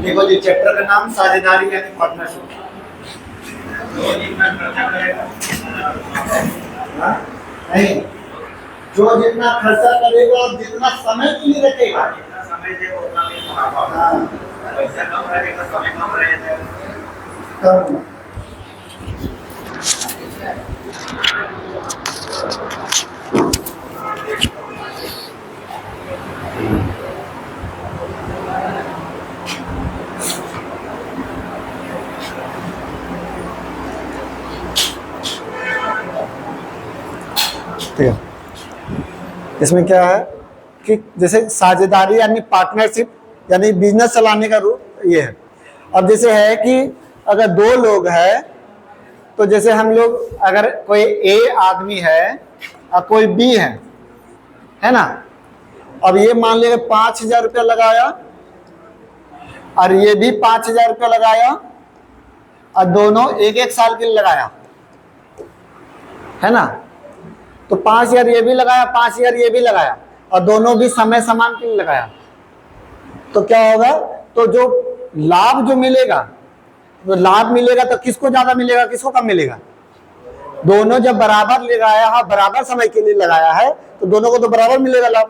देखो जी, चैप्टर का नाम साझेदारी यानी पार्टनरशिप। जो जितना खर्चा करेगा, नहीं, जो जितना खर्चा करेगा और जितना समय के लिए रखेगा, जितना समय देगा उतना भी मुनाफा। पैसा कम रहेगा, समय कम रहेगा, कम। इसमें क्या है कि जैसे साझेदारी यानी पार्टनरशिप यानी बिजनेस चलाने का रूल ये है। अब जैसे है कि अगर दो लोग हैं तो जैसे हम लोग अगर कोई ए आदमी है और कोई बी है ना। अब ये मान लिया 5,000 रुपया लगाया और ये भी 5,000 रुपया लगाया और दोनों एक एक साल के लिए लगाया, है ना। तो 5,000 ये भी लगाया, 5,000 ये भी लगाया और दोनों भी समय समान के लिए लगाया। तो क्या होगा, तो जो लाभ जो मिलेगा, तो लाभ मिलेगा तो किसको ज्यादा मिलेगा, किसको कम मिलेगा। दोनों जब बराबर लगाया है, बराबर समय के लिए लगाया है तो दोनों को तो बराबर मिलेगा लाभ।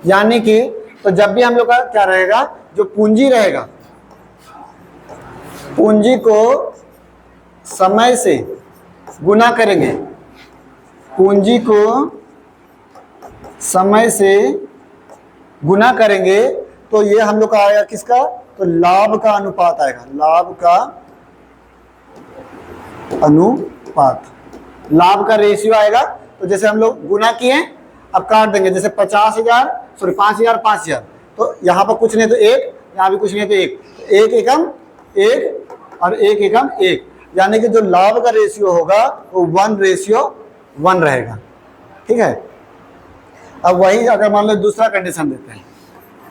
यानी कि तो जब भी हम लोग का क्या रहेगा, जो पूंजी रहेगा, पूंजी को समय से गुना करेंगे, पूंजी को समय से गुना करेंगे तो ये हम लोग का आएगा किसका, तो लाभ का अनुपात आएगा, लाभ का अनुपात, लाभ का रेशियो आएगा। तो जैसे हम लोग गुना किए, अब काट देंगे, जैसे 50,000 सॉरी 5,000 5,000, तो यहाँ पर कुछ नहीं तो एक, यहाँ भी कुछ नहीं तो एक, एक एकम एक और एक एकम एक, यानी कि जो लाभ का रेशियो होगा वो 1:1 रहेगा। ठीक है। अब वही अगर मान लो दूसरा कंडीशन देते हैं,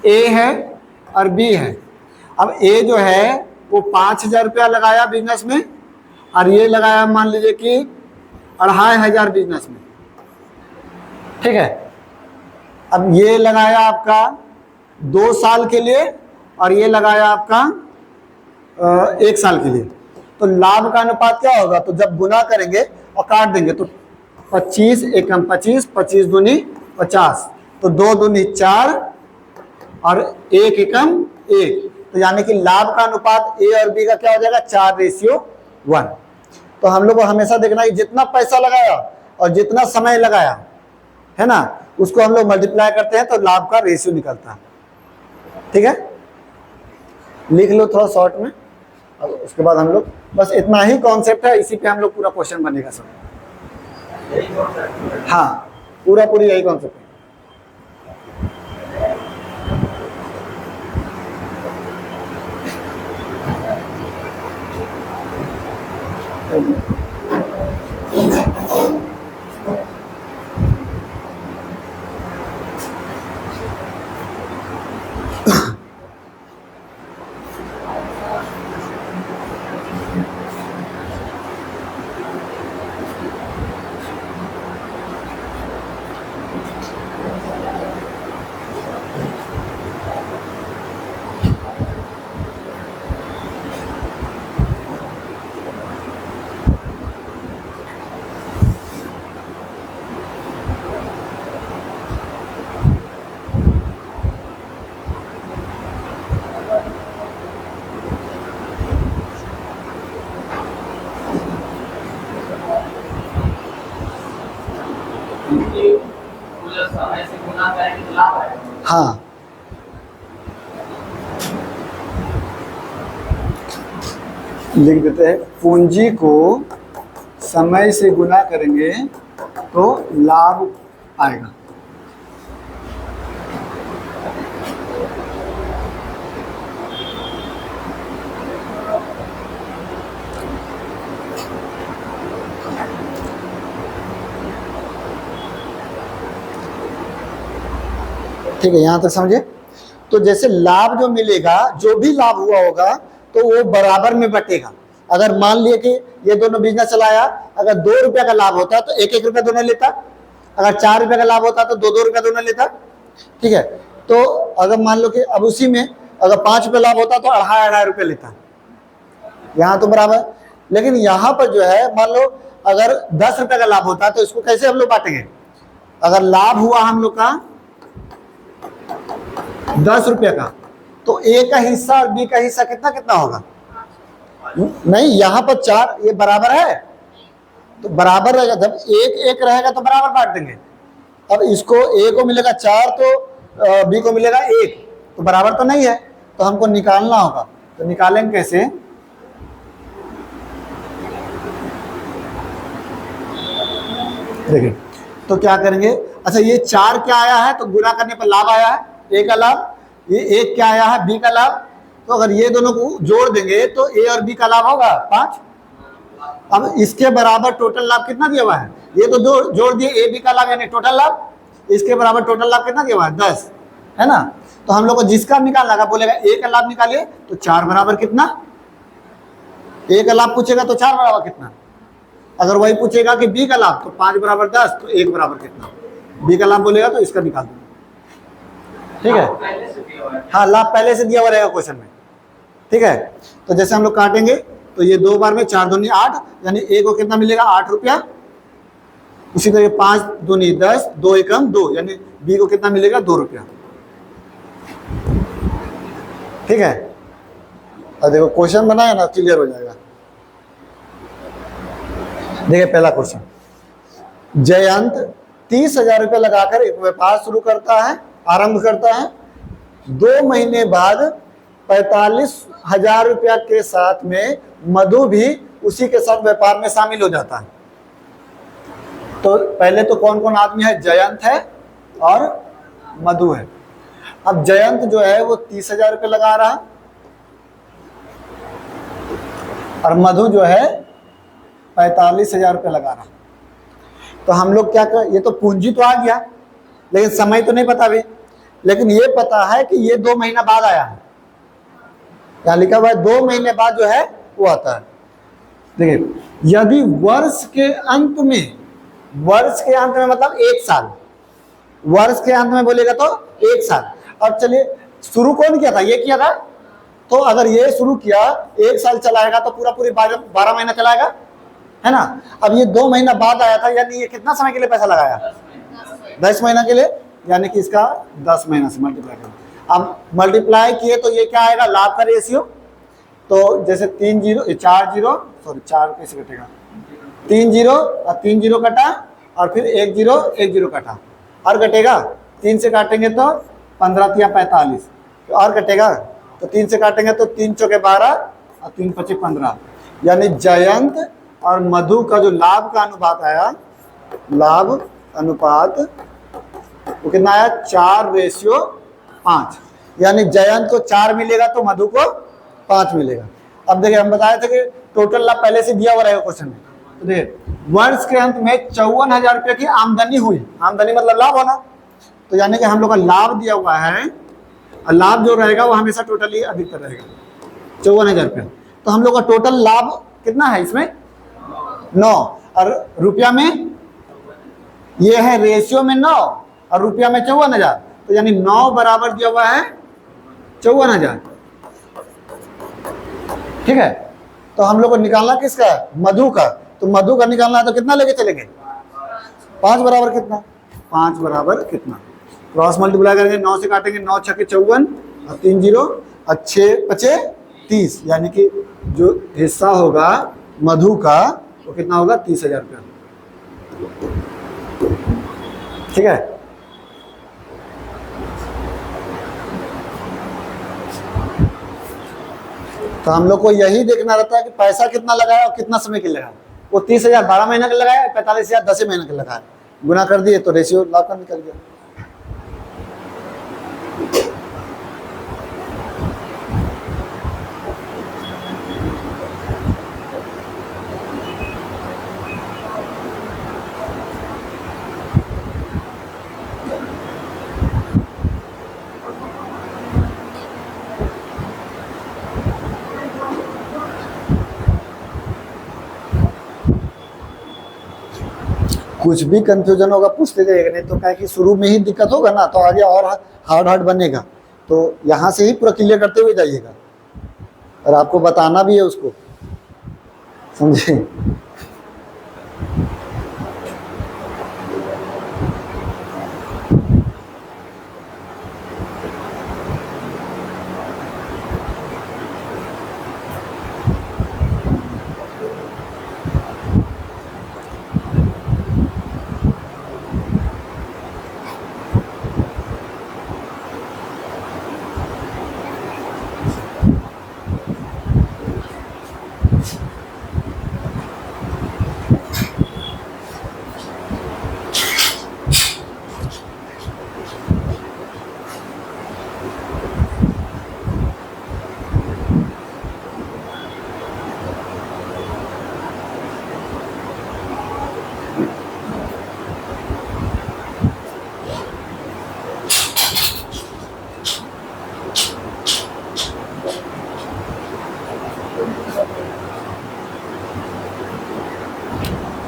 ए है और बी है। अब ए जो है वो 5,000 रुपया लगाया बिजनेस में और ये लगाया मान लीजिए कि 2,500 बिजनेस में। ठीक है। अब ये लगाया आपका 2 साल के लिए और ये लगाया आपका 1 साल के लिए। तो लाभ का अनुपात क्या होगा, तो जब गुना करेंगे और काट देंगे तो 25 एकम 25, 25 दूनी 50, तो 2 दूनी 4 और 1 एकम 1, तो यानी कि लाभ का अनुपात ए और बी का क्या हो जाएगा, 4:1। तो हम लोग को हमेशा देखना है कि जितना पैसा लगाया और जितना समय लगाया, है ना, उसको हम लोग मल्टीप्लाई करते हैं तो लाभ का रेशियो निकलता है। ठीक है, लिख लो थोड़ा शॉर्ट में। और उसके बाद हम लोग बस इतना ही कॉन्सेप्ट है, इसी पे हम लोग पूरा क्वेश्चन बनेगा सब। हाँ, पूरी यही कॉन्सेप्ट है। हाँ, लिख देते हैं, पूंजी को समय से गुना करेंगे तो लाभ आएगा। ठीक है, यहाँ तक समझे। तो जैसे लाभ जो मिलेगा, जो भी लाभ हुआ होगा तो वो बराबर में बटेगा। अगर मान लिए कि ये दोनों बिजनेस चलाया, अगर 2 रुपया का लाभ होता तो 1-1 रुपया दोनों लेता, अगर 4 रुपया का लाभ होता तो 2-2 रुपया दोनों लेता। ठीक है, तो अगर मान लो कि अब उसी में अगर 5 रुपया लाभ होता तो 2.5 रुपया लेता, यहाँ तो बराबर। लेकिन यहाँ पर जो है मान लो अगर 10 रुपया का लाभ होता तो इसको कैसे हम लोग बांटेंगे? अगर लाभ हुआ हम लोग का 10 रुपया का, तो ए का हिस्सा और बी का हिस्सा कितना कितना होगा? नहीं, यहाँ पर 4, ये बराबर है तो बराबर रहेगा। जब 1-1 रहेगा तो बराबर बांट देंगे। अब इसको ए को मिलेगा 4 तो बी को मिलेगा 1, तो बराबर तो नहीं है, तो हमको निकालना होगा। तो निकालेंगे कैसे? देखिए, तो क्या करेंगे? अच्छा, ये 4 क्या आया है तो गुणा करने पर लाभ आया है, ए का लाभ। ये 1 क्या आया है, बी का लाभ। तो अगर ये दोनों को जोड़ देंगे तो ए और बी का लाभ होगा 5। अब इसके बराबर टोटल लाभ कितना दिया हुआ है? ये तो जोड़ दिए ए बी का लाभ यानी टोटल लाभ। इसके बराबर टोटल लाभ कितना दिया हुआ है? 10, है ना। तो हम लोग को जिसका निकालना है बोलेगा ए का लाभ निकालिए, तो 4 बराबर कितना? ए का लाभ पूछेगा तो 4 बराबर कितना? अगर वही पूछेगा कि बी का लाभ तो 5 बराबर 10, तो 1 बराबर कितना? बी का लाभ बोलेगा तो इसका निकाल दो। ठीक है, हाँ, लाभ पहले से दिया हुआ रहेगा क्वेश्चन में। ठीक है, तो जैसे हम लोग काटेंगे तो ये 2 बार में 4 दूनी 8, यानी ए को कितना मिलेगा? 8 रुपया। उसी तरह 5 दूनी 10, 2 एकम 2, यानी बी को कितना मिलेगा? 2 रुपया। ठीक है, और देखो क्वेश्चन बनाया ना, क्लियर हो जाएगा। देखिए पहला क्वेश्चन, जयंत 30,000 रुपये लगाकर एक व्यापार शुरू करता है, आरंभ करता है। 2 महीने बाद 45,000 रुपया के साथ में मधु भी उसी के साथ व्यापार में शामिल हो जाता है। तो पहले तो कौन कौन आदमी है? जयंत है और मधु है। अब जयंत जो है वो 30,000 रुपये लगा रहा है और मधु जो है 45,000 रुपये लगा रहा। तो हम लोग क्या कर, ये तो पूंजी तो आ गया लेकिन समय तो नहीं पता अभी। लेकिन ये पता है कि ये 2 महीना बाद आया है, क्या लिखा हुआ है? 2 महीने बाद जो है वो आता है। देखिए, यदि वर्ष के अंत में मतलब 1 साल, वर्ष के अंत में बोलेगा तो 1 साल। अब चलिए, शुरू कौन किया था? ये किया था। तो अगर ये शुरू किया 1 साल चलाएगा तो पूरी 12 महीना चलाएगा, है ना। अब ये 2 महीना बाद आया था, यानी ये कितना समय के लिए पैसा लगाया? 10 महीना के लिए, यानी कि इसका 10 महीना से मल्टीप्लाई करें। अब मल्टीप्लाई किए तो ये क्या आएगा? लाभ का रेशियो। तो जैसे 4 कैसे कटेगा? 3 0 और 3 0 कटा, और फिर 1 0 1 0 कटा, और कटेगा 3 से काटेंगे तो 15 या 45, तो और कटेगा। तो 3 से काटेंगे तो 3 चौके 12 और 3 पचे 15, यानी जयंत और मधु का जो लाभ का अनुपात आया, लाभ अनुपात वो कितना आया? 4:5, यानी जयंत को 4 मिलेगा तो मधु को 5 मिलेगा। अब देखिए, हम बताए थे कि टोटल लाभ पहले से दिया हुआ रहेगा क्वेश्चन में। तो देखिए, वर्ष के अंत में 54,000 रुपये की आमदनी हुई, आमदनी मतलब लाभ होना, तो यानी कि हम लोग का लाभ दिया हुआ है, और लाभ जो रहेगा वो हमेशा टोटली अधिकतर रहेगा 54,000 रुपये। तो हम लोग का टोटल लाभ कितना है इसमें? 9, और रुपया में ये है रेशियो में 9 और रुपया में 54,000, तो यानी 9 बराबर दिया हुआ है 54,000। ठीक है, तो हम लोग को निकालना किसका? मधु का। तो मधु का निकालना है तो कितना लेके चलेंगे? 5 बराबर कितना? 5 बराबर कितना? क्रॉस मल्टीप्लाई करेंगे, 9 से काटेंगे, 9 छके 54 और 3 0 और 6 पचे 30, यानी कि जो हिस्सा होगा मधु का वो कितना होगा? 30,000 रुपया। ठीक है, तो हम लोग को यही देखना रहता है कि पैसा कितना लगाया और कितना समय के लिए लगाया। वो 30,000 12 महीने का लगाया, 45,000 10 महीने का लगाया, गुना कर दिए तो रेशियो लाभ का निकल गया। कुछ भी कंफ्यूजन होगा पूछते जाइएगा, नहीं तो क्या कि शुरू में ही दिक्कत होगा ना, तो आगे और हार्ड हार्ड बनेगा। तो यहाँ से ही पूरा क्लियर करते हुए जाइएगा, और आपको बताना भी है उसको, समझे।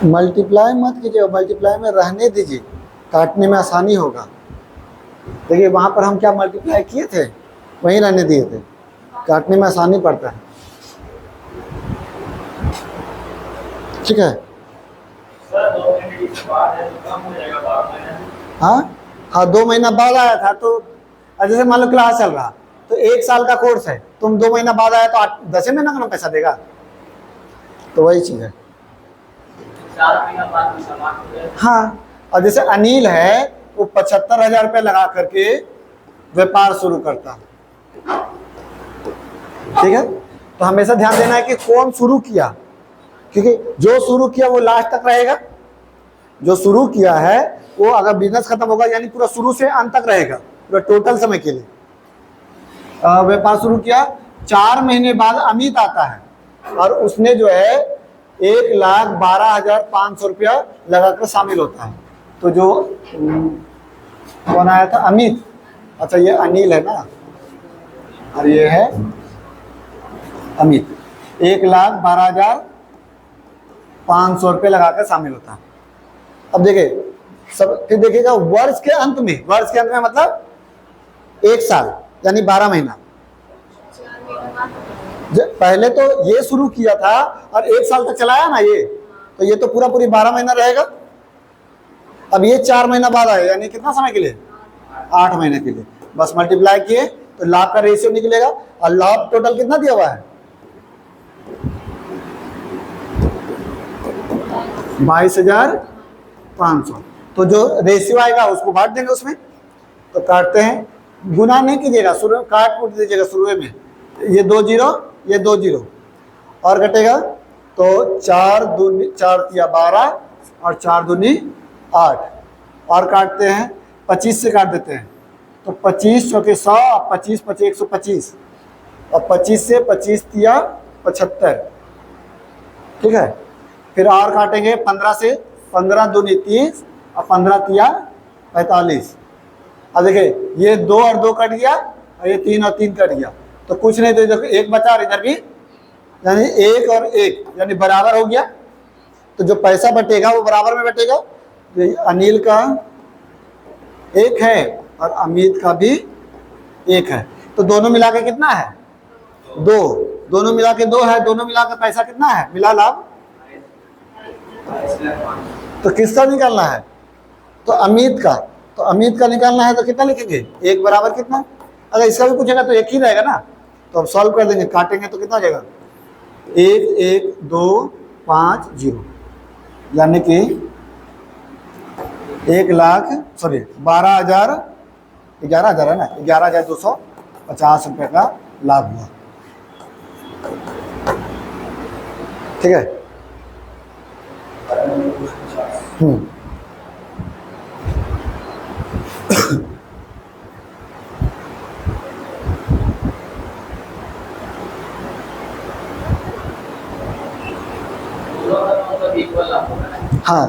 मल्टीप्लाई मत कीजिए, मल्टीप्लाई में रहने दीजिए, काटने में आसानी होगा। देखिए वहाँ पर हम क्या मल्टीप्लाई किए थे, वहीं रहने दिए थे, काटने में आसानी पड़ता है। ठीक है, हाँ हाँ 2 महीना बाद आया था तो जैसे मान लो क्लास चल रहा तो 1 साल का कोर्स है, तुम 2 महीना बाद आया तो 10 महीना का पैसा देगा, तो वही चीज है। 4 महीना बाद हाँ, और जैसे अनिल है वो 75,000 रुपये लगा करके व्यापार शुरू करता, ठीक है। तो हमेशा ध्यान देना है कि कौन शुरू किया, क्योंकि जो शुरू किया वो लास्ट तक रहेगा, जो शुरू किया है वो अगर बिजनेस खत्म होगा यानी पूरा शुरू से अंत तक रहेगा, पूरा टोटल समय के लिए। व्यापार शुरू किया, 4 महीने बाद अमित आता है और उसने जो है 1,12,500 रुपया लगाकर शामिल होता है। तो जो कौन आया था, अमित, अच्छा ये अनिल है ना, और ये है अमित, 1,12,500 रुपये लगाकर शामिल होता है। अब देखिए सब, फिर देखिएगा वर्ष के अंत में, वर्ष के अंत में मतलब 1 साल यानी 12 महीना। पहले तो ये शुरू किया था और 1 साल तक चलाया ना ये, तो ये तो पूरा पूरी 12 महीना रहेगा। अब ये 4 महीना बाद आए यानी कितना समय के लिए, 8 महीने के लिए। बस मल्टीप्लाई किए तो लाभ का रेशियो निकलेगा, और लाभ टोटल कितना दिया हुआ है, 22,500। तो जो रेशियो आएगा उसको बांट देंगे उसमें। तो काटते हैं, गुना नहीं कीजिएगा, शुरू काट कूट दीजिएगा शुरू में, ये 2 जीरो ये 2 जीरो और कटेगा, तो 4 दूनी 4 तिया 12 और 4 दूनी 8, और काटते हैं 25 से काट देते हैं, तो 25 चौके 100 और 25 पचे 125, और 25 से 25 तिया 75, ठीक है। फिर और काटेंगे 15 से, 15 दूनी 30 और 15 तिया 45। अब देखिए ये 2 और 2 कट गया और ये 3 और 3 कट गया, तो कुछ नहीं, तो इधर 1 बचा और इधर भी, यानी 1 और 1 यानी बराबर हो गया। तो जो पैसा बटेगा वो बराबर में बटेगा। अनिल का 1 है और अमित का भी 1 है, तो दोनों मिला के कितना है, 2, दोनों मिला के 2 है, दोनों मिला के पैसा कितना है, मिला लाभ। तो किसका निकालना है, तो अमित का, तो अमित का निकालना है, तो कितना लिखेंगे, 1 बराबर कितना। अगर इसका भी पूछेगा तो 1 ही रहेगा ना, तो अब सॉल्व कर देंगे, काटेंगे तो कितना हो जाएगा, 1 1 2 5 0, यानी कि 12,000 11,000 है ना, 11,250 रुपये का लाभ हुआ, ठीक है। हाँ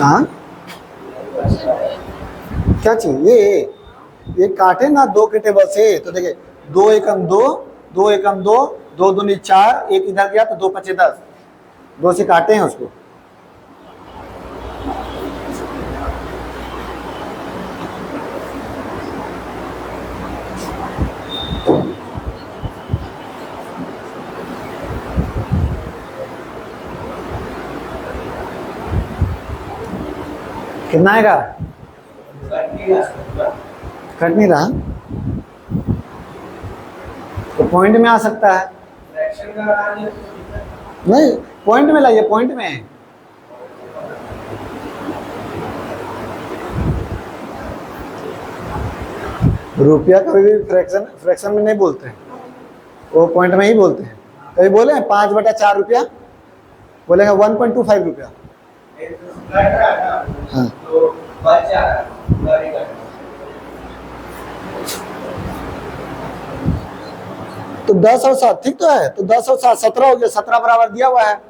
हाँ क्या चाहिए ये काटे ना दो के टेबल से, तो देखिए 2 एकम 2, 2 एकम 2, 2 दूनी 4, एक इधर गया तो 2 पचे 10, 2 से काटे हैं उसको। कितना आएगा? कट नहीं रहा तो पॉइंट में आ सकता है। नहीं पॉइंट में लाइए, पॉइंट में। रुपया कभी भी फ्रैक्शन में नहीं बोलते हैं, वो पॉइंट में ही बोलते हैं। कभी बोले 5/4 रुपया, बोलेंगे 1.25 रुपया। हाँ तो 10 और 7 ठीक तो है, तो 10 और 7 17 हो गया, 17 बराबर दिया हुआ है।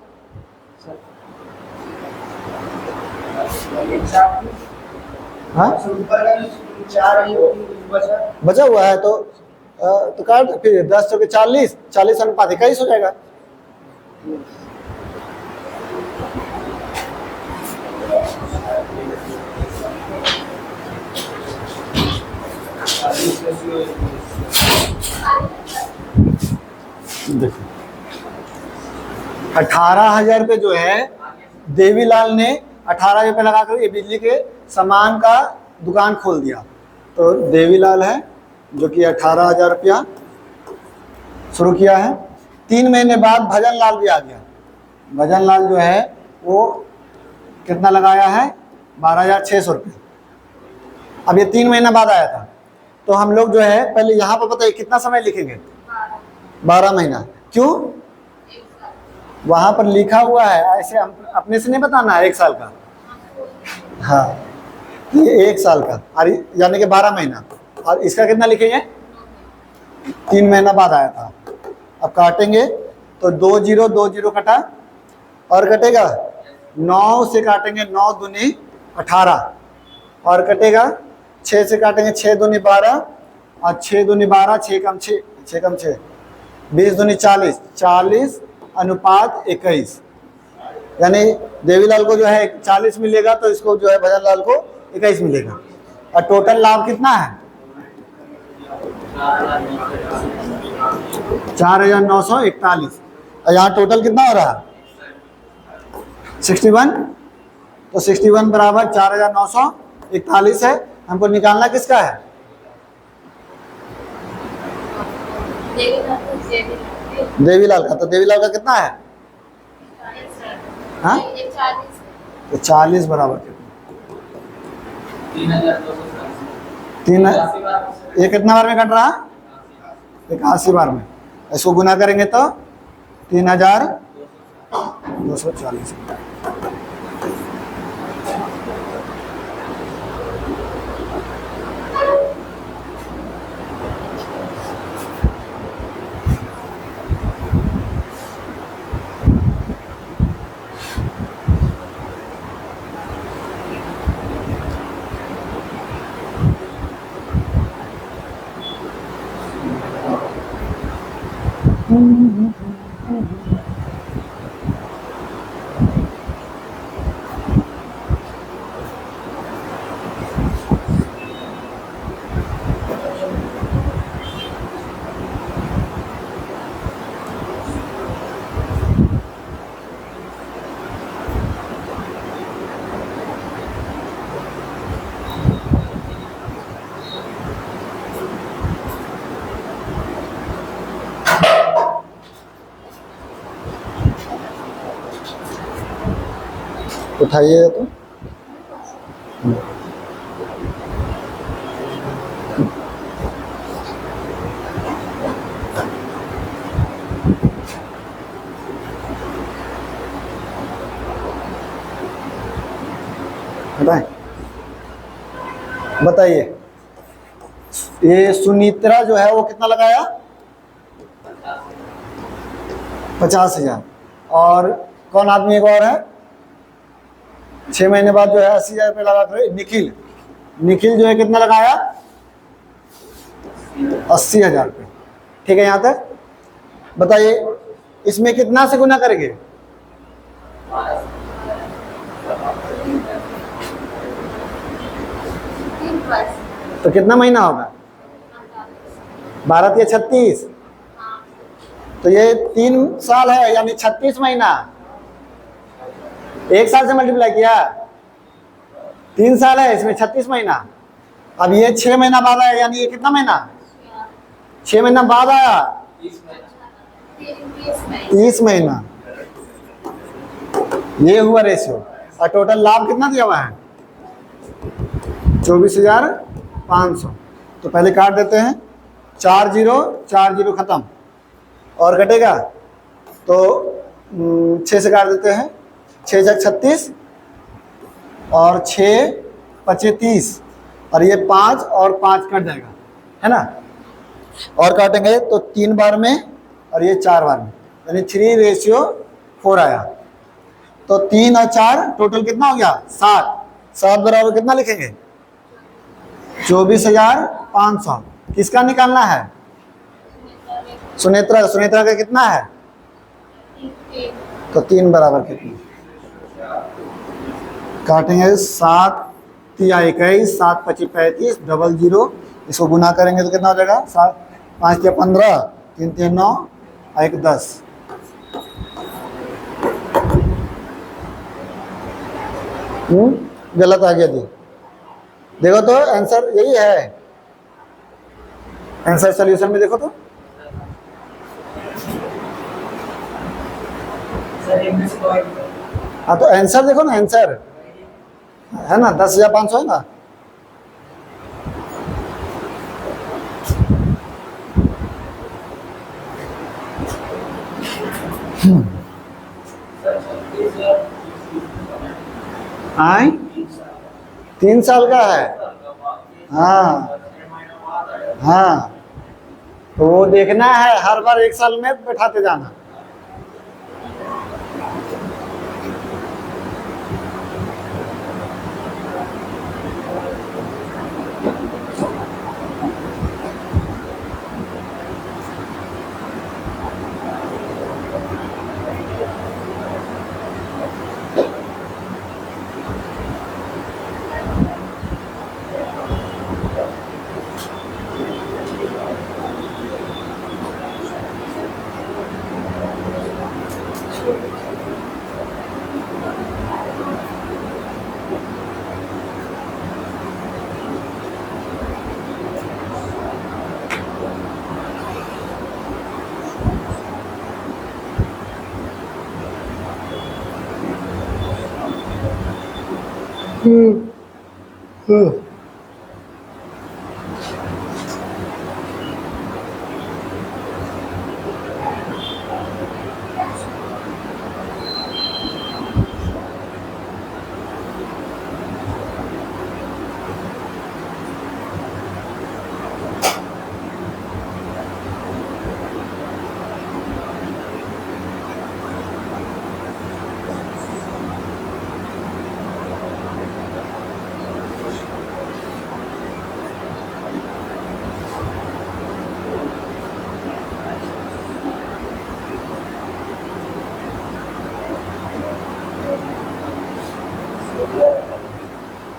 हाँ बचा हुआ है तो काट फिर 10 चौके 40, 40 अनुपात 21 हो जाएगा। देखो 18,000 रुपये जो है देवीलाल ने 18 रुपये लगाकर ये बिजली के सामान का दुकान खोल दिया। तो देवीलाल है जो कि 18,000 रुपया शुरू किया है। 3 महीने बाद भजन लाल भी आ गया। भजन लाल जो है वो कितना लगाया है? 12,600 रुपये। अब ये 3 महीना बाद आया था, तो हम लोग जो है पहले यहाँ पर पता है कितना समय लिखेंगे? 12 महीना। क्यों? वहां पर लिखा हुआ है, ऐसे हम अपने से नहीं बताना है 1 साल का। हाँ ये 1 साल का और यानी कि 12 महीना, और इसका कितना लिखेंगे? 3 महीना बाद आया था। अब काटेंगे तो 2 0 2 0 कटा और कटेगा 9 से काटेंगे 9 दूनी 18 और कटेगा 6 से काटेंगे 6 दूनी 12 और 6 दूनी 12, 6 कम 6, 6 कम 6, 20 दूनी 40, 40 अनुपात 21। यानी देवीलाल को जो है 40 मिलेगा तो इसको जो है भजन लाल को 21 मिलेगा। और टोटल लाभ कितना है? 4,941। और यहाँ टोटल कितना हो रहा है? 61। तो 61 बराबर 4,941 है। हमको निकालना किसका है? देवीलाल का। तो देवीलाल का कितना है? हाँ तो 40 बराबर कितना? 3 ये कितना बार में कट रहा है? 81 बार में। इसको गुना करेंगे तो 3,240। उठाइए तो हटाएं। बताइए ये सुनीत्रा जो है वो कितना लगाया? 50,000। और कौन आदमी एक और है? 6 महीने बाद जो है 80,000 रुपये लगा कर निखिल, निखिल जो है कितना लगाया 80,000 रुपये। ठीक है, यहाँ तक बताइए इसमें कितना से गुना करेंगे? तो कितना महीना होगा? 12 या 36, तो ये 3 साल है यानी 36 महीना। 1 साल से मल्टीप्लाई किया, 3 साल है इसमें 36 महीना। अब ये 6 महीना बाद आया यानी ये कितना महीना? 6 महीना बाद आया 30 महीना। ये हुआ रेशियो। और टोटल लाभ कितना दिया हुआ है? 24,500। तो पहले काट देते हैं, 4 0 4 0 खत्म, और कटेगा तो 6 से काट देते हैं, 6 जग 36 और 6 पचे 30, और ये 5 और 5 कट जाएगा, है ना। और काटेंगे तो 3 बार में और ये 4 बार में, यानी 3:4 आया। तो 3 और 4 टोटल कितना हो गया? 7। 7 बराबर कितना लिखेंगे? 24,500। किसका निकालना है? सुनेत्रा। सुनेत्रा का कितना है? तो 3 बराबर कितना? काटेंगे 7 तिया 21, 7 पची 35, 00, इसको गुना करेंगे तो कितना हो जाएगा? 7 5 तिया 15, 3 3 9, 1 10। गलत आ गया जी। देखो तो आंसर यही है, आंसर सॉल्यूशन में देखो तो। हाँ तो आंसर देखो ना, आंसर है ना 10,500 है ना। आए 3 साल का है। हाँ हाँ, तो वो देखना है, हर बार 1 साल में बैठाते जाना।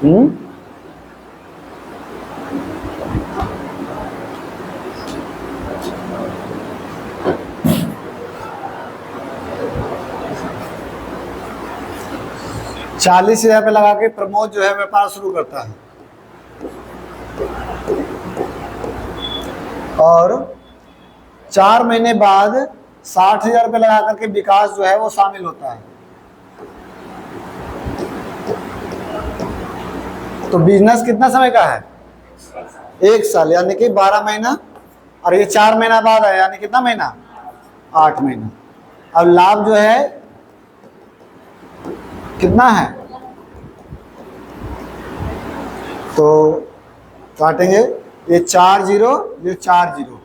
हम्म, 40,000 रुपये लगा के प्रमोद जो है व्यापार शुरू करता है, और 4 महीने बाद 60,000 रुपये लगा करके विकास जो है वो शामिल होता है। तो बिजनेस कितना समय का है? 1 साल, यानी कि 12 महीना, और ये 4 महीना बाद है यानी कितना महीना? 8 महीना। अब लाभ जो है कितना है? तो काटेंगे, ये 4 0, ये 4 0,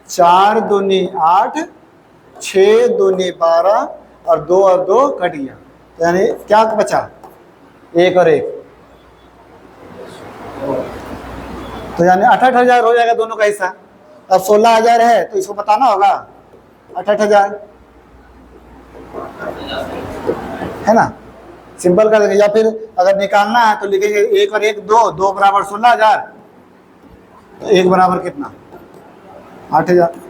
4 दूनी 8, 6 दूनी 12, और 2 और 2 कट गया, तो यानी क्या बचा? एक और एक, तो यानी 68,000 हो जाएगा दोनों का हिस्सा। अब 16,000 है तो इसको बताना होगा 68,000, है ना, सिंपल कर देंगे। या फिर अगर निकालना है तो लिखेंगे एक और एक दो, दो बराबर 16,000, तो एक बराबर कितना 8,000।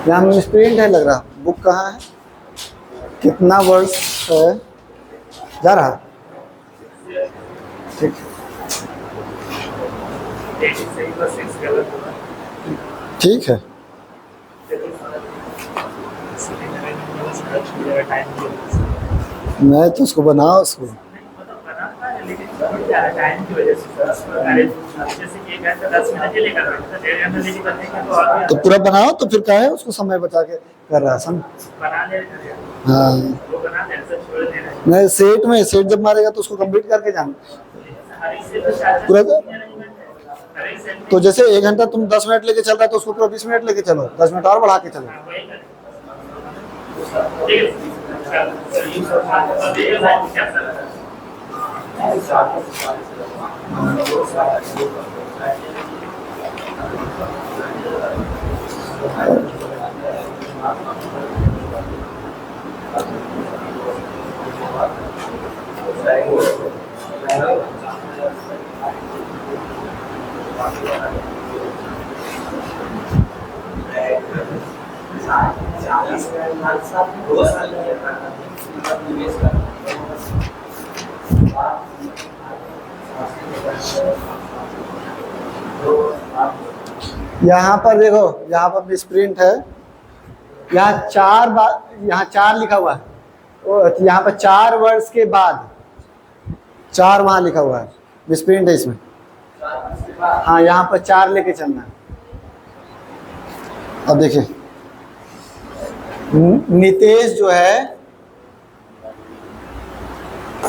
यहाँ में स्प्रिंट है लग रहा, बुक कहाँ है, कितना वर्ष है जा रहा, ठीक ठीक है। नहीं तो उसको बनाओ, उसको टाइम की वजह से जैसे कि 1 घंटा 10 मिनट के लिए कर रहे हैं, तो 1.5 घंटा लेके करने का तो और तो पूरा बनाओ, तो फिर क्या है उसको समय बचा के कर रहा है सम। बना ले रहे हैं, हाँ वो बना ले सब छोड़ दे रहे हैं। नहीं, सेट में सेट जब मारेगा तो उसको कंप्लीट करके जाना हर एक से तो शायद पूरा। मैनेजमेंट है, हर एक से तो जैसे 1 घंटा तुम 10 मिनट लेके चल रहा है तो उसको पूरा 20 मिनट लेके चलो, 10 मिनट और बढ़ा के चलो। वही करें। ठीक है, अब ये लाइन क्या चल रहा है? यहाँ पर देखो, यहाँ पर स्प्रिंट है, यहाँ 4 बार, यहाँ 4 लिखा हुआ है, यहाँ पर 4 वर्ष के बाद 4 वहाँ लिखा हुआ है, स्प्रिंट है इसमें। हाँ यहाँ पर 4 लेके चलना है। अब देखिए नितेश जो है,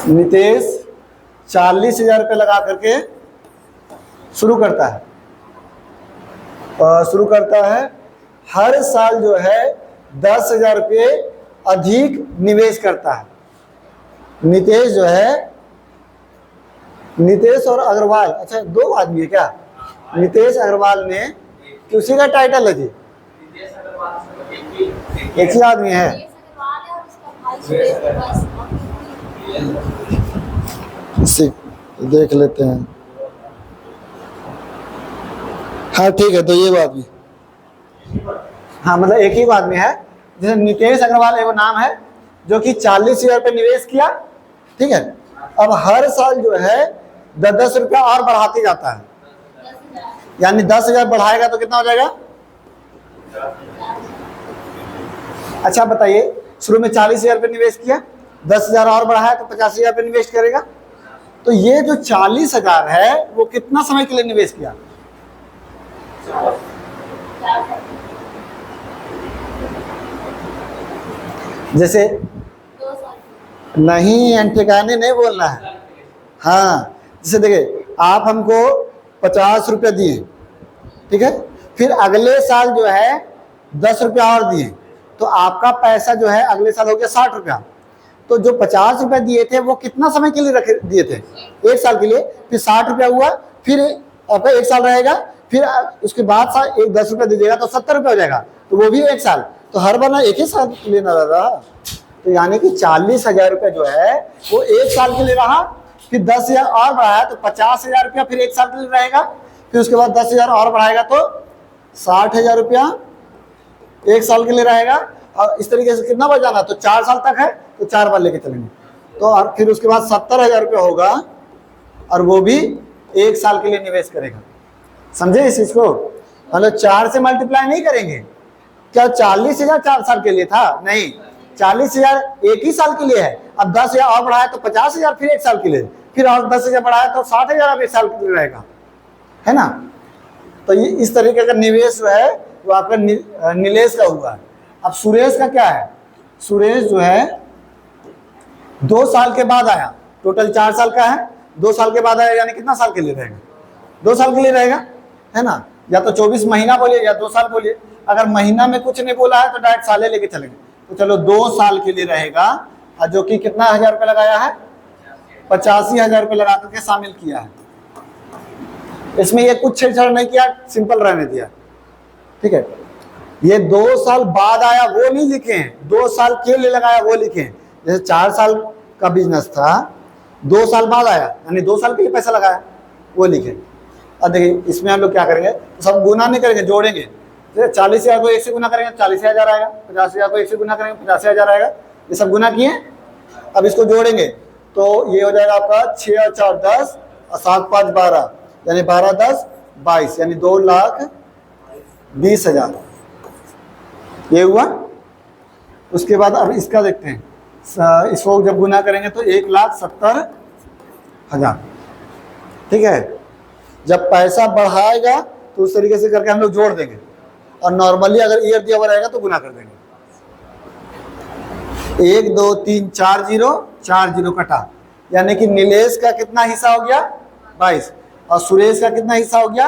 नितेश 40,000 रुपये लगा करके शुरू करता है, हर साल जो है 10,000 रुपये अधिक निवेश करता है। नितेश जो है, नितेश और अग्रवाल, अच्छा 2 आदमी है क्या, नितेश अग्रवाल ने, किसी का टाइटल है जी, एक ही आदमी है। इसी देख लेते हैं। हाँ ठीक है, तो ये बात भी, हाँ मतलब एक ही आदमी है, जैसे नितेश अग्रवाल एगो नाम है जो कि 40,000 रुपये निवेश किया, ठीक है। अब हर साल जो है 10-10 रुपया और बढ़ाते जाता है, यानी 10,000 बढ़ाएगा तो कितना हो जाएगा। अच्छा बताइए, शुरू में 40,000 रुपये निवेश किया, 10,000 और बढ़ाया तो 50,000 रुपये निवेश करेगा। तो ये जो 40,000 है वो कितना समय के लिए निवेश किया, जैसे नहीं ठिकाने नहीं बोलना है। हाँ जैसे देखिए, आप हमको 50 रुपया दिए, ठीक है, फिर अगले साल जो है 10 रुपया और दिए, तो आपका पैसा जो है अगले साल हो गया 60 रुपया। तो जो 50 रुपया दिए थे वो कितना समय के लिए रखे दिए थे, 1 साल के लिए, फिर 60 रुपया हुआ, फिर आपका 1 साल रहेगा, फिर उसके बाद 10 रुपया दीजिएगा तो 70 रुपया हो जाएगा, तो वो भी 1 साल, तो हर बार ना 1 ही साल के लिए ना रहा। तो यानी कि 40,000 रुपया जो है वो 1 साल के लिए रहा, फिर 10,000 और बढ़ाया तो 50,000 रुपया फिर 1 साल के लिए रहेगा, फिर उसके बाद 10,000 और बढ़ाएगा तो 60,000 रुपया 1 साल के लिए रहेगा। और इस तरीके से कितना बार जाना, तो 4 साल तक है तो 4 बार लेके चलेंगे, तो और फिर उसके बाद 70,000 रुपया होगा, और वो भी 1 साल के लिए निवेश करेगा। समझे इस चीज को। मतलब 4 से मल्टीप्लाई नहीं करेंगे। क्या 40,000 4 साल के लिए था? नहीं, 40,000 एक ही साल के लिए है। अब 10,000 और बढ़ाया तो 50,000 फिर एक साल के लिए, फिर और 10,000 बढ़ाया तो 60,000 अब एक साल के लिए रहेगा, है ना। तो ये इस तरीके का निवेश जो है वो आपका नीलेश का हुआ। अब सुरेश का क्या है? सुरेश जो है 2 साल के बाद आया, टोटल 4 साल का है, 2 साल के बाद आया, यानी कितना साल के लिए रहेगा? 2 साल के लिए रहेगा, है ना। या तो 24 महीना बोलिए या 2 साल बोलिए। अगर महीना में कुछ नहीं बोला है तो डायरेक्ट साले लेके चलेंगे। तो चलो 2 साल के लिए रहेगा, और जो कि कितना हजार रुपये लगाया है? 85,000 रुपये लगा करके शामिल किया है। इसमें ये कुछ छेड़छाड़ नहीं किया, सिंपल रहने दिया, ठीक है। ये 2 साल बाद आया वो नहीं लिखे हैं, 2 साल के लिए लगाया वो लिखे हैं। जैसे 4 साल का बिजनेस था, 2 साल बाद आया, यानी 2 साल के लिए पैसा लगाया वो लिखे। अब देखिए इसमें हम लोग क्या करेंगे, तो सब गुना नहीं करेंगे, जोड़ेंगे। जैसे 40,000 को 1 से गुना करेंगे 40,000 आएगा, 50,000 को 1 से गुना करेंगे 50,000 आएगा। ये सब गुना किए, अब इसको जोड़ेंगे तो ये हो जाएगा आपका 6 और 4 10 और 7 5 12, यानी 12 10 22, यानी 2,20,000 ये हुआ। उसके बाद अब इसका देखते हैं, इसको जब गुना करेंगे तो 1,70,000, ठीक है। जब पैसा बढ़ाएगा तो उस तरीके से करके हम लोग जोड़ देंगे, और नॉर्मली अगर ईयर दिया हुआ रहेगा तो गुना कर देंगे। 1 2 3 4 0 कटा, यानी कि नीलेश का कितना हिस्सा हो गया? 22, और सुरेश का कितना हिस्सा हो गया?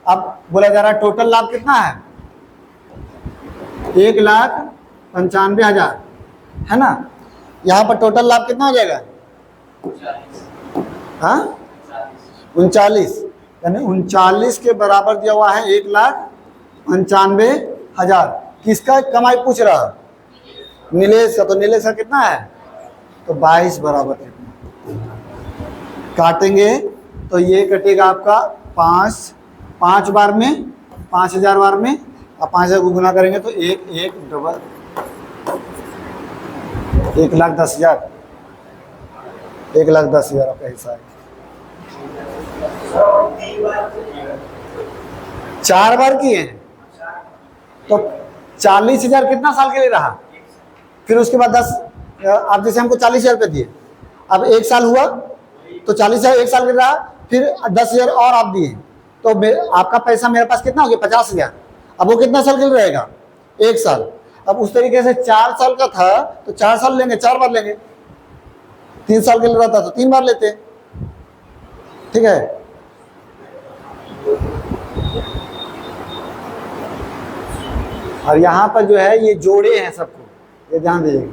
अब बोला जा रहा है टोटल लाभ कितना है? 1,95,000, है ना। यहाँ पर टोटल लाभ कितना हो जाएगा? हाँ 39, यानी 39 के बराबर दिया हुआ है 1,95,000। किसका कमाई पूछ रहा है? नीलेश का। तो नीलेश का कितना है? तो 22 बराबर कितना काटेंगे तो ये कटेगा आपका 5 बार में, 5,000 बार में, और 5,000 को गुना करेंगे तो 1,10,000, 1,10,000 आपका हिस्सा है। 4 बार किए हैं तो 40,000 कितना साल के लिए रहा? फिर उसके बाद 10, आप जैसे हमको 40,000 रुपये दिए, अब 1 साल हुआ तो 40,000 1 साल के लिए रहा, फिर 10,000 और आप दिए, तो आपका पैसा मेरे पास कितना हो गया? 50,000। अब वो कितना साल के लिए रहेगा? 1 साल। अब उस तरीके से 4 साल का था तो 4 साल लेंगे, 4 बार लेंगे। 3 साल के लिए रहता तो 3 बार लेते, ठीक है। और यहाँ पर जो है ये जोड़े हैं सबको, ये ध्यान दीजिएगा।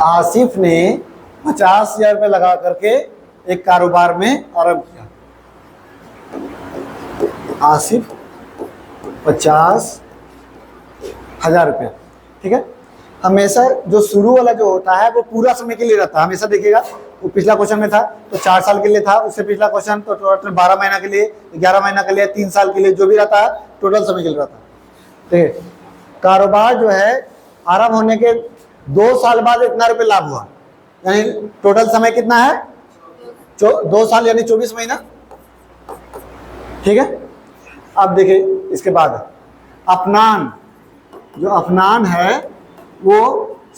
आसिफ ने 50,000 रुपये लगा करके एक कारोबार में आरंभ किया। आसिफ 50,000 रुपये, ठीक है। हमेशा जो शुरू वाला जो होता है वो पूरा समय के लिए रहता है, हमेशा देखिएगा। वो पिछला क्वेश्चन में था तो 4 साल के लिए था, उससे पिछला क्वेश्चन तो टोटल 12 महीना के लिए, 11 महीना के लिए, 3 साल के लिए, जो भी रहता है टोटल समय के लिए रहता है, ठीक है। कारोबार जो है आरंभ होने के 2 साल बाद इतना रुपये लाभ हुआ, यानी टोटल समय कितना है? 2 साल यानी 24 महीना, ठीक है। अब देखिए इसके बाद अपनान, जो अपनान है वो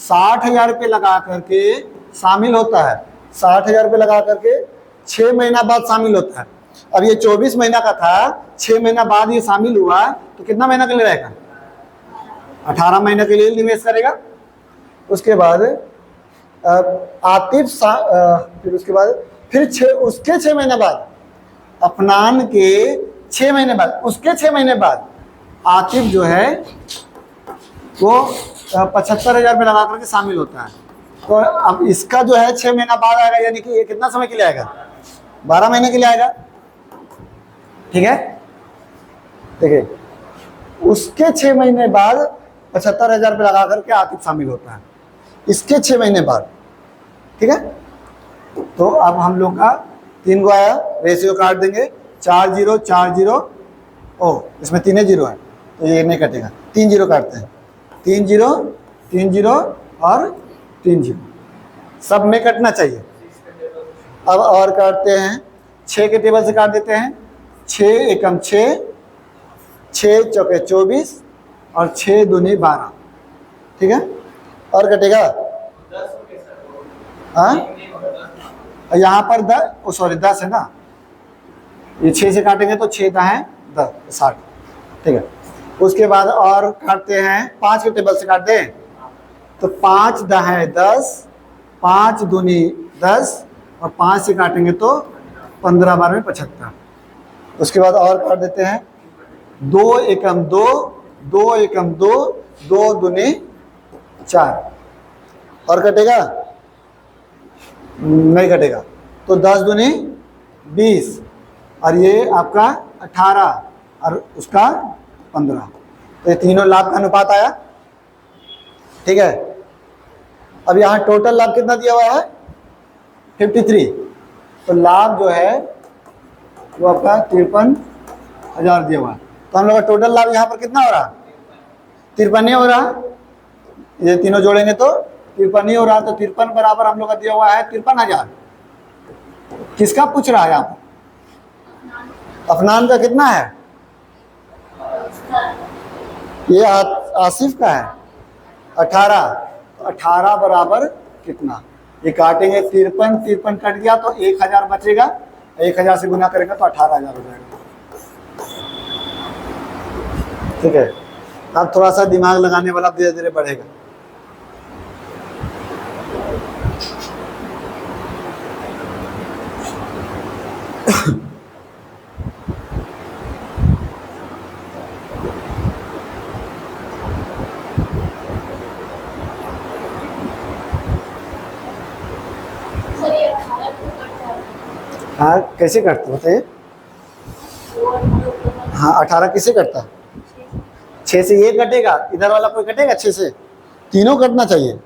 60,000 रुपये लगा करके शामिल होता है। 60,000 रुपये लगा करके 6 महीना बाद शामिल होता है। अब ये 24 महीना का था, 6 महीना बाद ये शामिल हुआ, तो कितना महीना के लिए रहेगा? 18 महीने के लिए निवेश करेगा। उसके बाद आतिफ फिर उसके बाद फिर उसके 6 महीने बाद, अफनान के 6 महीने बाद, उसके 6 महीने बाद आतिफ जो है वो 75,000 रुपये लगा करके शामिल होता है। तो अब इसका जो है 6 महीना बाद आएगा, यानी कि ये कितना समय के लिए आएगा? 12 महीने के लिए आएगा। ठीक है, देखिए उसके 6 महीने बाद 75,000 रुपये लगा करके आतिफ शामिल होता है, इसके 6 महीने बाद। ठीक है, तो अब हम लोग का 3 गो आया, रेशियो काट देंगे 4 0 4 0। ओ इसमें 3 0 है तो ये नहीं कटेगा, 3 0 काटते हैं, 3 0 3 0 और 3 0 सब में कटना चाहिए। अब और काटते हैं, 6 के टेबल से काट देते हैं, 6 एकम 6, 6 चौके 24 और 6 दूनी 12। ठीक है, और कटेगा हाँ, यहाँ पर 10 है ना, ये 6 से काटेंगे तो 6 दाएं 10 60। ठीक है, उसके बाद और काटते हैं, 5 के टेबल से काट दें तो 5 दाएं 10, 5 दूनी 10 और 5 से काटेंगे तो 15 12 75। उसके बाद और काट देते हैं, 2 एकम 2, 2 एकम 2, 2 दूनी 4। और कटेगा? नहीं कटेगा, तो 10 दूनी 20 और ये आपका 18 और उसका 15। तो ये तीनों लाभ का अनुपात आया। ठीक है, अब यहाँ टोटल लाभ कितना दिया हुआ है? 53। तो लाभ जो है वो आपका 53,000 दिया हुआ है। तो हम लोग का टोटल लाभ यहाँ पर कितना हो रहा? 53 हो रहा। ये तीनों जोड़ेंगे तो 53 हो रहा। तो 53 बराबर हम लोग का दिया हुआ है 53,000। किसका पूछ रहा है यहाँ पर? अफनान का कितना है? ये आसिफ का है 18। तो 18 बराबर कितना? ये काटेंगे 53, 53 कट गया तो 1,000 बचेगा, 1,000 से गुना करेंगे तो 18,000 हो जाएगा। ठीक है, अब थोड़ा सा दिमाग लगाने वाला धीरे धीरे बढ़ेगा। हाँ, कैसे करते होते हैं? हाँ, 18 किसे कटता है? 6 से ये कटेगा, इधर वाला कोई कटेगा 6 से? तीनों कटना चाहिए।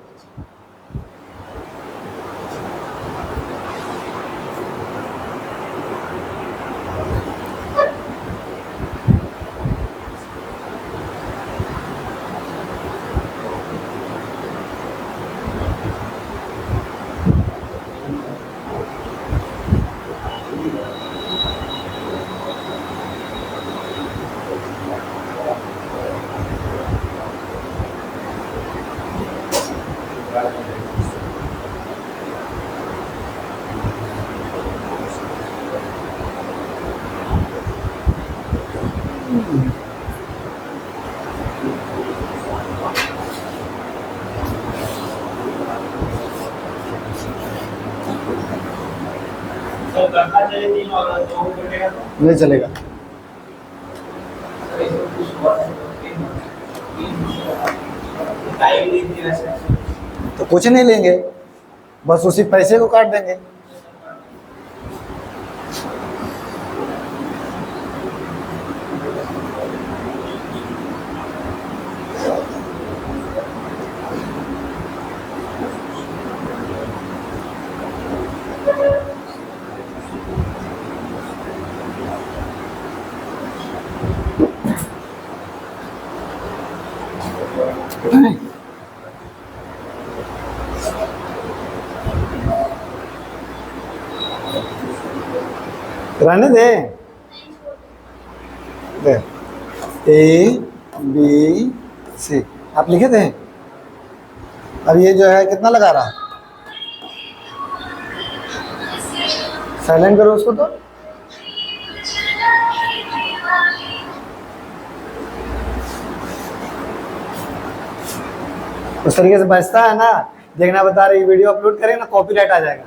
नहीं चलेगा। तो कुछ नहीं लेंगे, बस उसी पैसे को काट देंगे। रहने दे। A B C आप लिखे थे? अब ये जो है कितना लगा रहा, साइलेंट करो उसको। तो उस तरीके से बचता है ना, देखना बता रही वीडियो अपलोड करेंगे ना कॉपीराइट आ जाएगा।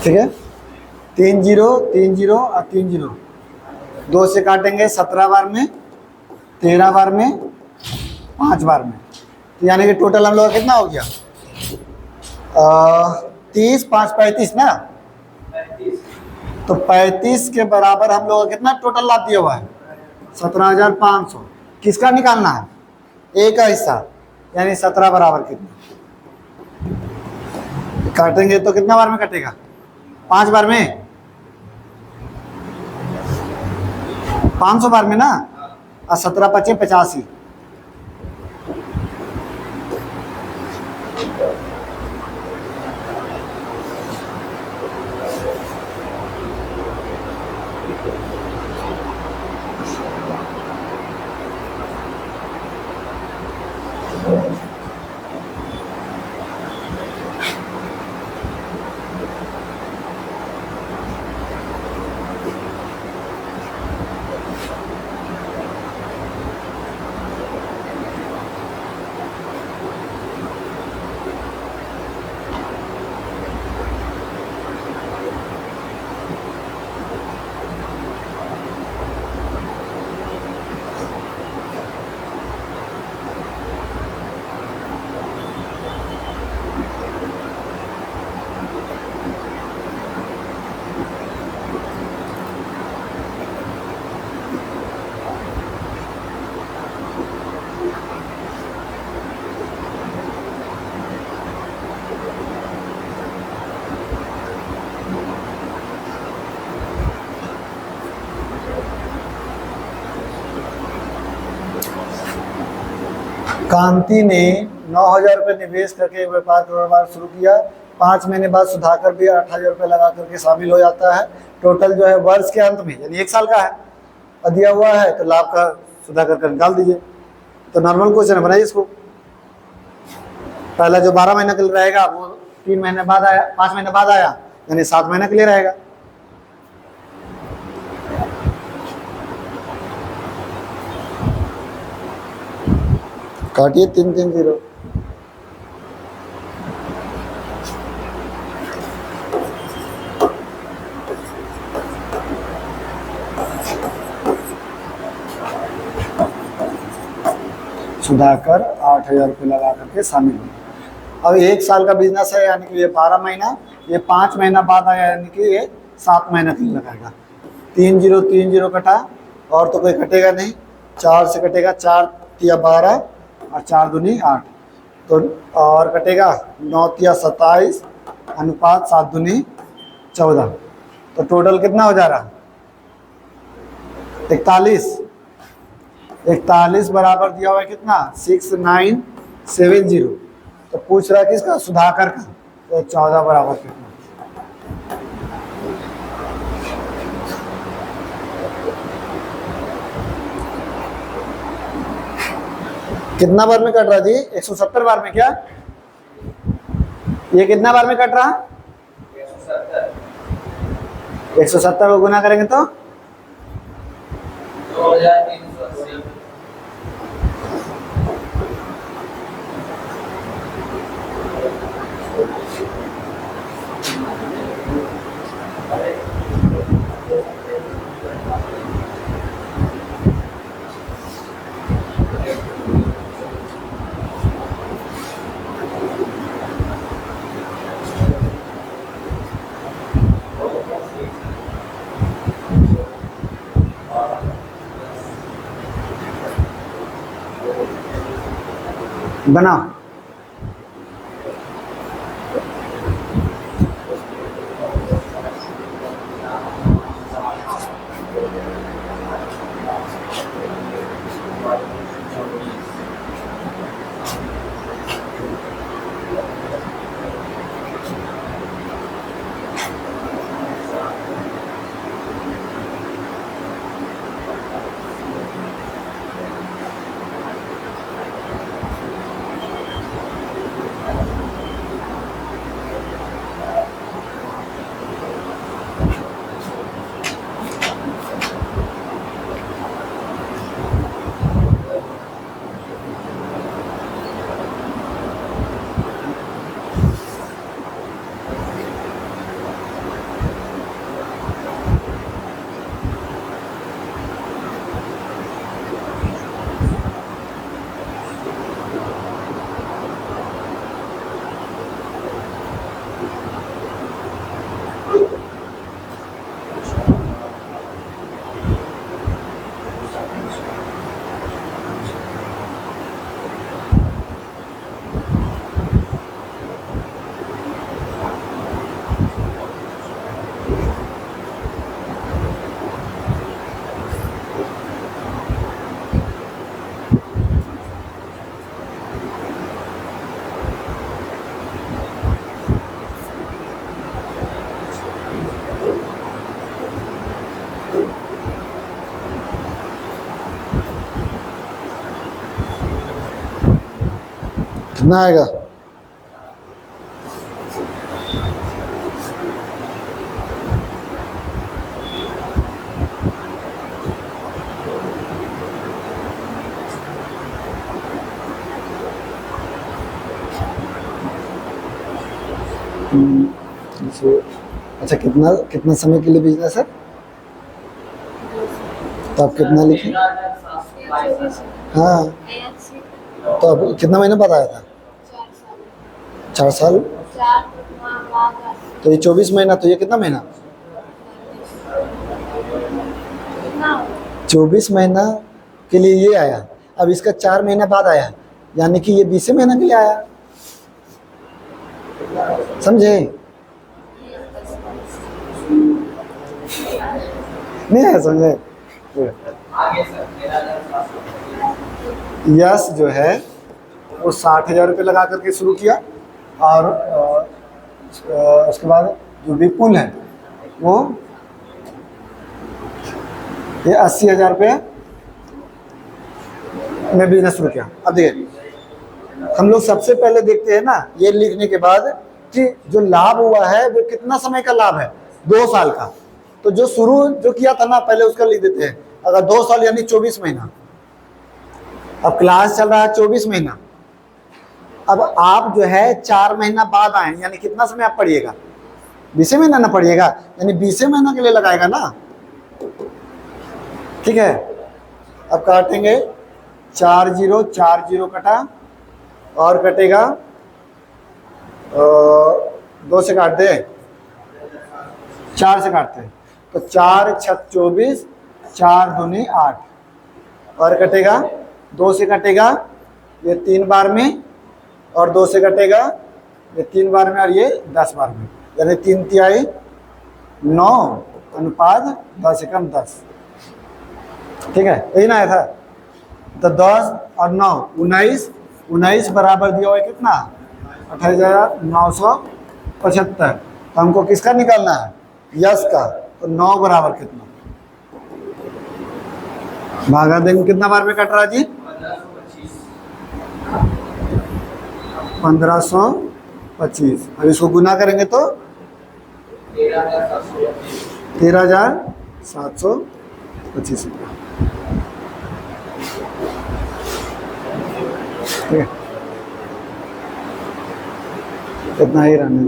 ठीक है, 3 0 3 0 और 3 0 2 से काटेंगे 17 बार में, 13 बार में, 5 बार में। तो यानी कि टोटल हम लोग का कितना हो गया, 30 5 35 ना। तो 35 के बराबर हम लोग का कितना टोटल लाभ दिया हुआ है, 17,500। किसका निकालना है, ए का हिस्सा, यानी 17 बराबर कितना काटेंगे तो कितना बार में कटेगा, 5 बार में, 500 बार में ना। और 17 25 85। कांति ने 9,000 रुपये निवेश करके व्यापार कारोबार शुरू किया। 5 महीने बाद सुधाकर भी 8,000 रुपये लगा करके शामिल हो जाता है। टोटल जो है वर्ष के अंत में, यानी 1 साल का है और दिया हुआ है, तो लाभ का सुधाकर कर निकाल दीजिए। तो नॉर्मल क्वेश्चन बनाइए इसको। पहला जो 12 महीने के लिए रहेगा वो 3 महीने बाद आया, 5 महीने बाद आया, यानी 7 महीने के लिए रहेगा। काटिए 3 3 0। सुधाकर 8,000 रुपये लगा करके शामिल हुए। अब 1 साल का बिजनेस है, यानी कि ये 12 महीना, ये 5 महीना बाद आया, यानी कि ये 7 महीना के लिए लगाएगा। 3 0 3 0 कटा, और तो कोई कटेगा नहीं, 4 से कटेगा, 4 तिया 12 और 4 दूनी 8, तो और कटेगा 9 तिया 27 अनुपात 7 दूनी 14। तो टोटल कितना हो जा रहा, 41 बराबर दिया हुआ है कितना, 6970। तो पूछ रहा है किसका, सुधाकर का, तो 14 बराबर कितना। कितना बार में कट रहा जी, 170 बार में। क्या ये कितना बार में कट रहा, 170 को गुना करेंगे तो 2380। बना। कितना आएगा? अच्छा, कितना कितना समय के लिए बिजनेस है? तो आप कितना लिखे? हाँ, तो अब कितना महीना बाद आया था? 4 साल। तो ये 24 महीना, तो ये कितना महीना? 24 महीना के लिए ये आया। अब इसका 4 महीना बाद आया, यानी कि ये 20 महीना के लिए आया। समझे? नहीं है समझे? यस जो है वो 60,000 रुपये लगा करके शुरू किया, और उसके बाद जो विपुल है वो ये 80,000 रुपये में बिजनेस शुरू किया। अब देखिए, हम लोग सबसे पहले देखते हैं ना, ये लिखने के बाद कि जो लाभ हुआ है वो कितना समय का लाभ है? 2 साल का। तो जो शुरू जो किया था ना पहले, उसका लिख देते हैं। अगर 2 साल यानी 24 महीना। अब क्लास चल रहा है 24 महीना। अब आप जो है 4 महीना बाद आए, यानी कितना समय आप पढ़िएगा? 20 महीना ना पढ़िएगा, यानी 20 महीना के लिए लगाएगा ना। ठीक है, अब काटेंगे 4 0 4 0 कटा, और कटेगा 2 से काट दे, 4 से काटते हैं तो 4 6 24, 4 दूनी 8, और कटेगा 2 से कटेगा ये 3 बार में, और 2 से कटेगा ये 3 बार में, और ये 10 बार में, यानी 3 तिहाई 9 अनुपात 10 से कम 10। ठीक है, यही ना आया था। तो 10 और 9 19, 19 बराबर दिया हुआ है कितना? 28,975। तो हमको किसका निकालना है? यस का। तो 9 बराबर कितना? भागा देंगे, कितना बार में कट रहा जी? 1525। अब इसको गुना करेंगे तो 13,725 रुपया। ठीक है, इतना ही रहने